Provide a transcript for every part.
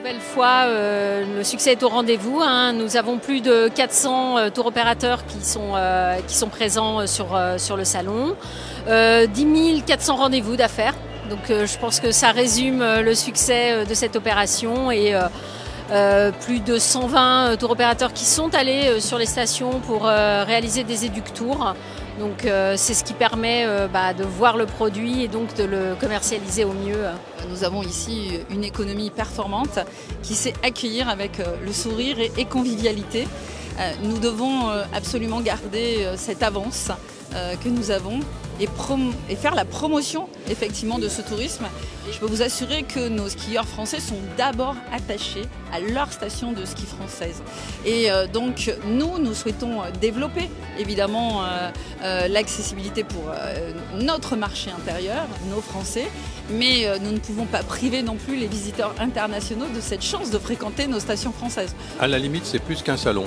Nouvelle fois, le succès est au rendez-vous. Nous avons plus de 400 tour opérateurs qui sont présents sur le salon. 10 400 rendez-vous d'affaires. Donc je pense que ça résume le succès de cette opération et plus de 120 tour opérateurs qui sont allés sur les stations pour réaliser des éductours. Donc c'est ce qui permet de voir le produit et donc de le commercialiser au mieux. Nous avons ici une économie performante qui sait accueillir avec le sourire et convivialité. Nous devons absolument garder cette avance que nous avons et faire la promotion effectivement de ce tourisme. Et je peux vous assurer que nos skieurs français sont d'abord attachés à leur station de ski française. Et donc nous souhaitons développer évidemment l'accessibilité pour notre marché intérieur, nos Français, mais nous ne pouvons pas priver non plus les visiteurs internationaux de cette chance de fréquenter nos stations françaises. À la limite, c'est plus qu'un salon.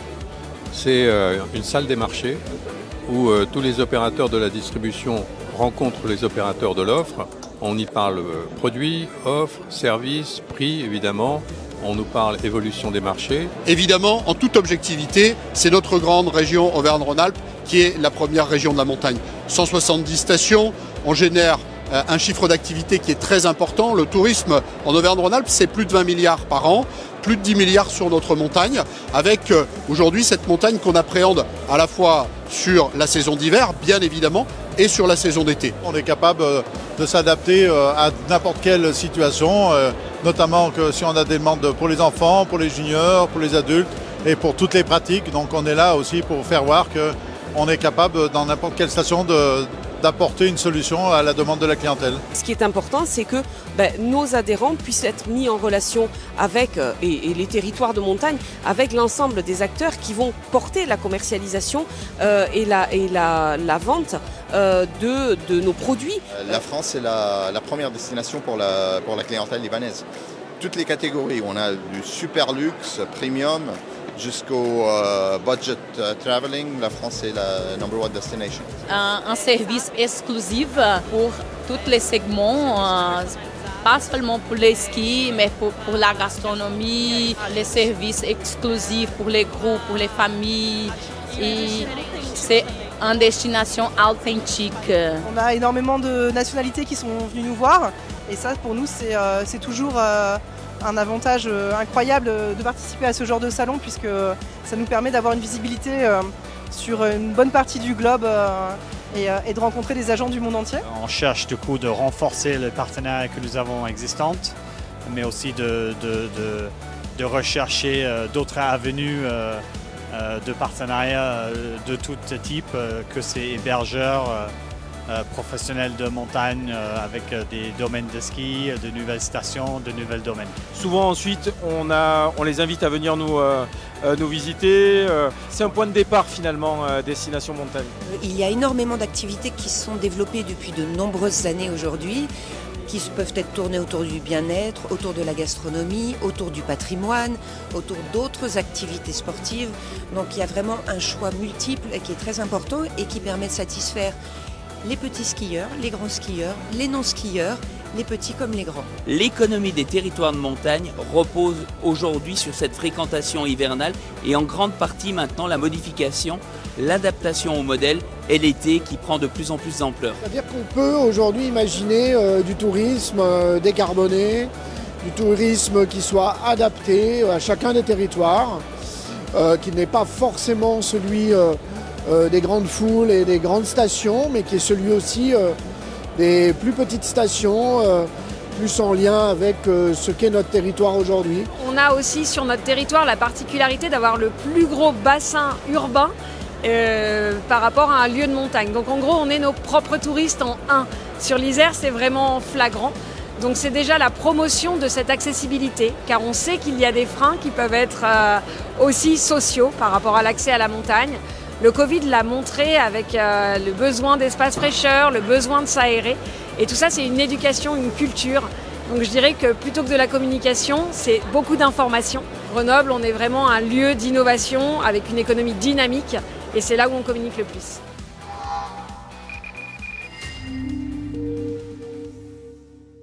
C'est une salle des marchés où tous les opérateurs de la distribution rencontrent les opérateurs de l'offre. On y parle produits, offres, services, prix évidemment. On nous parle évolution des marchés. Évidemment, en toute objectivité, c'est notre grande région Auvergne-Rhône-Alpes qui est la première région de la montagne. 170 stations, on génère un chiffre d'activité qui est très important. Le tourisme en Auvergne-Rhône-Alpes, c'est plus de 20 milliards par an, plus de 10 milliards sur notre montagne, avec aujourd'hui cette montagne qu'on appréhende à la fois sur la saison d'hiver, bien évidemment, et sur la saison d'été. On est capable de s'adapter à n'importe quelle situation, notamment que si on a des demandes pour les enfants, pour les juniors, pour les adultes et pour toutes les pratiques. Donc on est là aussi pour faire voir qu'on est capable dans n'importe quelle station d'apporter une solution à la demande de la clientèle. Ce qui est important, c'est que nos adhérents puissent être mis en relation avec, et les territoires de montagne, avec l'ensemble des acteurs qui vont porter la commercialisation et la vente de nos produits. La France est la première destination pour la clientèle libanaise. Toutes les catégories, on a du super luxe, premium, jusqu'au budget traveling, la France est la number one destination. Un service exclusif pour tous les segments, pas seulement pour les skis, mais pour la gastronomie, les services exclusifs pour les groupes, pour les familles. Et c'est une destination authentique. On a énormément de nationalités qui sont venues nous voir et ça pour nous c'est toujours un avantage incroyable de participer à ce genre de salon puisque ça nous permet d'avoir une visibilité sur une bonne partie du globe et de rencontrer des agents du monde entier. On cherche du coup de renforcer les partenariats que nous avons existants, mais aussi de rechercher d'autres avenues de partenariats de tout type, que c'est hébergeurs, professionnels de montagne avec des domaines de ski, de nouvelles stations, de nouveaux domaines. Souvent ensuite on les invite à venir nous visiter. C'est un point de départ finalement, Destination Montagne. Il y a énormément d'activités qui se sont développées depuis de nombreuses années aujourd'hui, qui peuvent être tournées autour du bien-être, autour de la gastronomie, autour du patrimoine, autour d'autres activités sportives. Donc il y a vraiment un choix multiple qui est très important et qui permet de satisfaire les petits skieurs, les grands skieurs, les non-skieurs, les petits comme les grands. L'économie des territoires de montagne repose aujourd'hui sur cette fréquentation hivernale et en grande partie maintenant la modification, l'adaptation au modèle et l'été qui prend de plus en plus d'ampleur. C'est-à-dire qu'on peut aujourd'hui imaginer du tourisme décarboné, du tourisme qui soit adapté à chacun des territoires, qui n'est pas forcément celui des grandes foules et des grandes stations, mais qui est celui aussi des plus petites stations, plus en lien avec ce qu'est notre territoire aujourd'hui. On a aussi sur notre territoire la particularité d'avoir le plus gros bassin urbain par rapport à un lieu de montagne. Donc en gros, on est nos propres touristes en un. Sur l'Isère, c'est vraiment flagrant. Donc c'est déjà la promotion de cette accessibilité, car on sait qu'il y a des freins qui peuvent être aussi sociaux par rapport à l'accès à la montagne. Le Covid l'a montré avec le besoin d'espace fraîcheur, le besoin de s'aérer. Et tout ça, c'est une éducation, une culture. Donc je dirais que plutôt que de la communication, c'est beaucoup d'informations. Grenoble, on est vraiment un lieu d'innovation avec une économie dynamique et c'est là où on communique le plus.